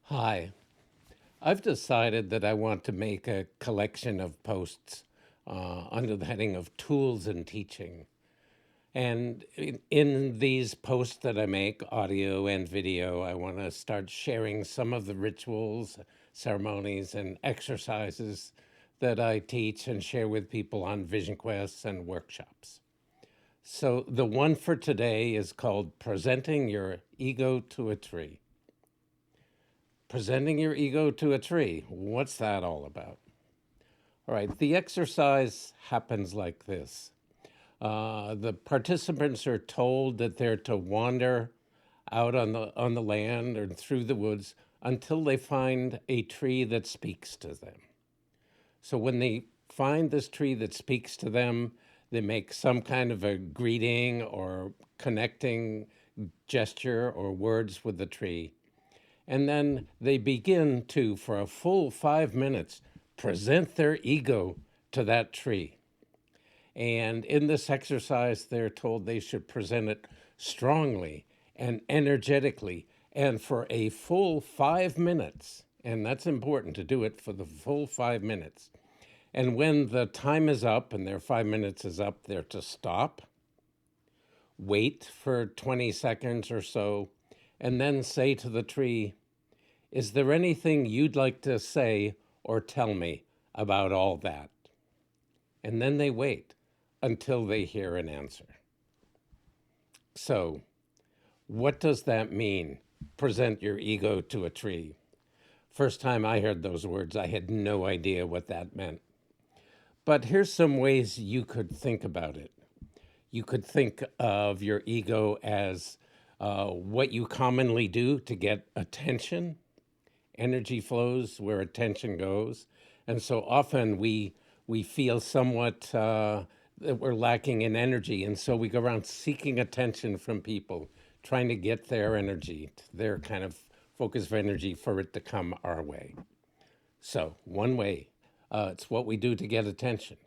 Hi. I've decided that I want to make a collection of posts under the heading of tools and teaching. And in these posts that I make, audio and video, I want to start sharing some of the rituals, ceremonies, and exercises that I teach and share with people on vision quests and workshops. So the one for today is called Presenting Your Ego to a Tree. Presenting your ego to a tree. What's that all about? All right, the exercise happens like this. The participants are told that they're to wander out on the land or through the woods until they find a tree that speaks to them. So when they find this tree that speaks to them, they make some kind of a greeting or connecting gesture or words with the tree. And then they begin to, for a full 5 minutes, present their ego to that tree. And in this exercise, they're told they should present it strongly and energetically and for a full 5 minutes. And that's important to do it for the full 5 minutes. And when the time is up and their 5 minutes is up, they're to stop, wait for 20 seconds or so, and then say to the tree, is there anything you'd like to say or tell me about all that? And then they wait until they hear an answer. So, what does that mean? Present your ego to a tree. First time I heard those words, I had no idea what that meant. But here's some ways you could think about it. You could think of your ego as what you commonly do to get attention. Energy flows where attention goes. And so often we feel somewhat that we're lacking in energy. And so we go around seeking attention from people, trying to get their energy, their kind of focus of energy for it to come our way. So, one way, it's what we do to get attention.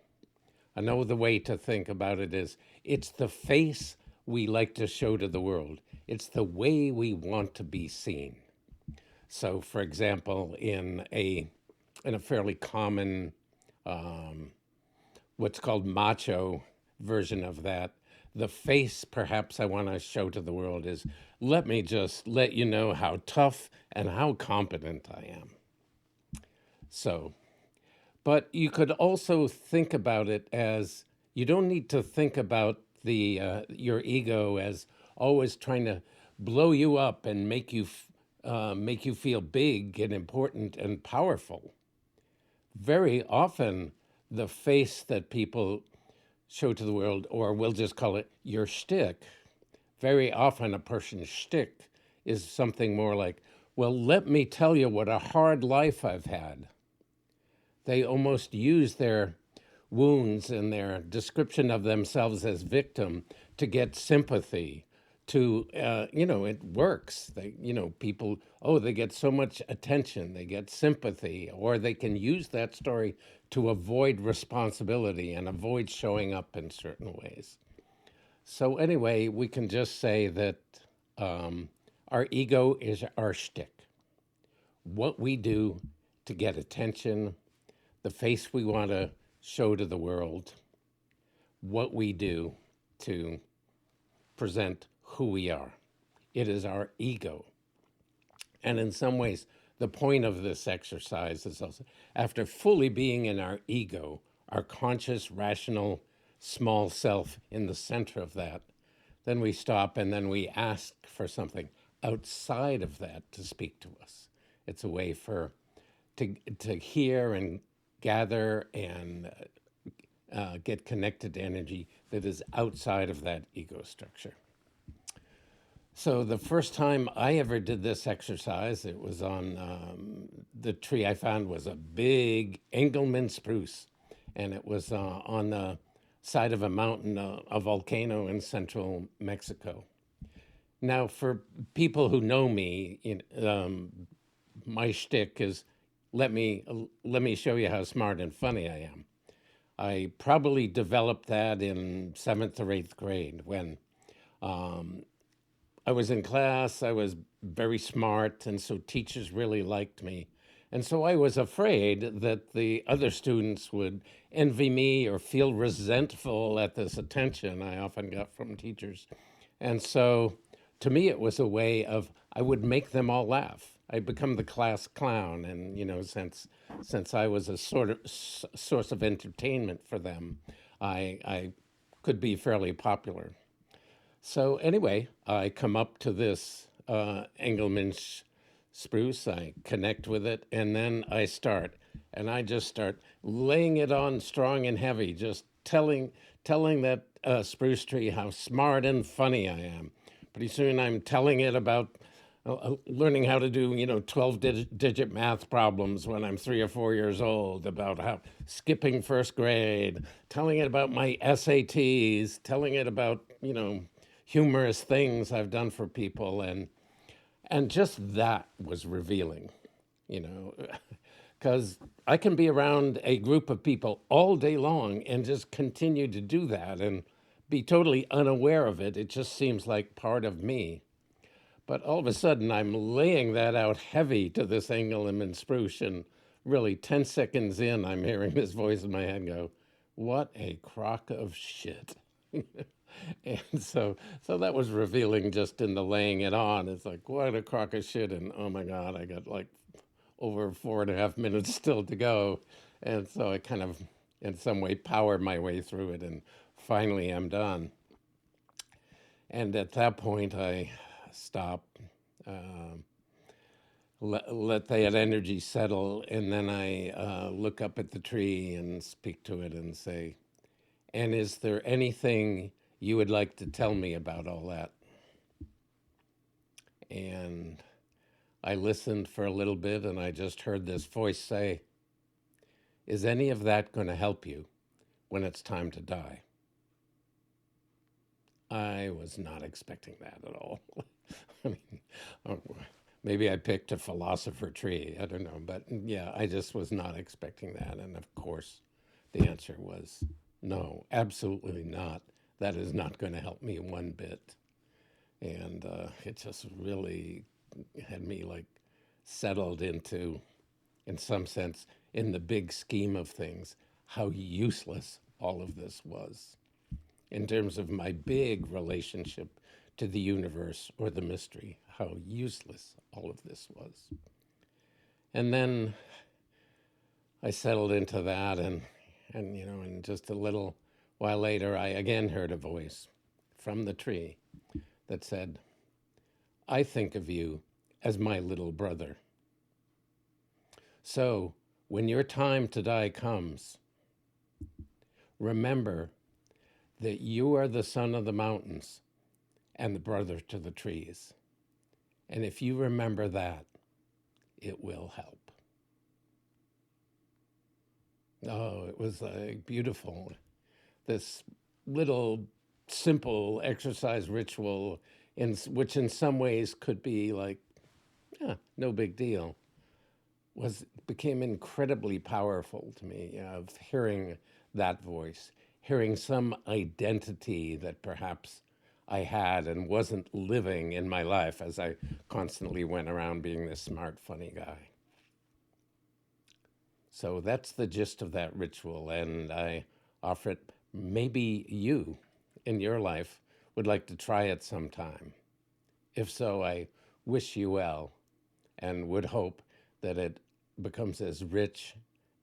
Another way to think about it is it's the face we like to show to the world, it's the way we want to be seen. So, for example, in a fairly common, what's called macho version of that, the face perhaps I want to show to the world is let me just let you know how tough and how competent I am. So, but you could also think about it as you don't need to think about the your ego as always trying to blow you up and make you feel big and important and powerful. Very often, the face that people show to the world, or we'll just call it your shtick, very often a person's shtick is something more like, well, let me tell you what a hard life I've had. They almost use their wounds and their description of themselves as victim to get sympathy. It works. People, oh, they get so much attention, they get sympathy, or they can use that story to avoid responsibility and avoid showing up in certain ways. So, anyway, we can just say that our ego is our shtick. What we do to get attention, the face we want to show to the world, what we do to present who we are. It is our ego. And in some ways, the point of this exercise is also after fully being in our ego, our conscious, rational, small self in the center of that, then we stop and then we ask for something outside of that to speak to us. It's a way to hear and gather and get connected to energy that is outside of that ego structure. So the first time I ever did this exercise, it was on the tree I found was a big Engelmann spruce, and it was on the side of a mountain, a volcano in central Mexico. Now, for people who know me, my shtick is let me show you how smart and funny I am. I probably developed that in seventh or eighth grade when I was in class, I was very smart, and so teachers really liked me. And so I was afraid that the other students would envy me or feel resentful at this attention I often got from teachers. And so to me, it was a way of I would make them all laugh. I'd become the class clown, and since I was a sort of source of entertainment for them, I could be fairly popular. So anyway, I come up to this Engelmann spruce. I connect with it, and then and I just start laying it on strong and heavy, just telling that spruce tree how smart and funny I am. Pretty soon, I'm telling it about learning how to do 12 digit math problems when I'm 3 or 4 years old, about how skipping first grade, telling it about my SATs, telling it about humorous things I've done for people, and just that was revealing, you know, because I can be around a group of people all day long and just continue to do that and be totally unaware of it. It just seems like part of me. But all of a sudden, I'm laying that out heavy to this Engelmann spruce, and really 10 seconds in, I'm hearing this voice in my head go, "What a crock of shit." And so that was revealing just in the laying it on. It's like, what a crock of shit. And oh my God, I got like over 4.5 minutes still to go. And so I kind of, in some way, powered my way through it. And finally, I'm done. And at that point, I stop, um, let that energy settle. And then I look up at the tree and speak to it and say, "And is there anything you would like to tell me about all that?" And I listened for a little bit and I just heard this voice say, "Is any of that going to help you when it's time to die?" I was not expecting that at all. I mean, oh, maybe I picked a philosopher tree. I don't know. But yeah, I just was not expecting that. And of course, the answer was no, absolutely not. That is not going to help me one bit. And it just really had me like settled into, in some sense, in the big scheme of things, how useless all of this was in terms of my big relationship to the universe or the mystery, how useless all of this was. And then I settled into that, and just a little while later, I again heard a voice from the tree that said, "I think of you as my little brother. So when your time to die comes, remember that you are the son of the mountains and the brother to the trees. And if you remember that, it will help." Oh, it was beautiful. This little simple exercise ritual, which in some ways could be like, yeah, no big deal, became incredibly powerful to me, of hearing that voice, hearing some identity that perhaps I had and wasn't living in my life as I constantly went around being this smart, funny guy. So that's the gist of that ritual, and I offer it. Maybe you in your life would like to try it sometime. If so, I wish you well and would hope that it becomes as rich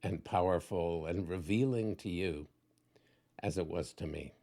and powerful and revealing to you as it was to me.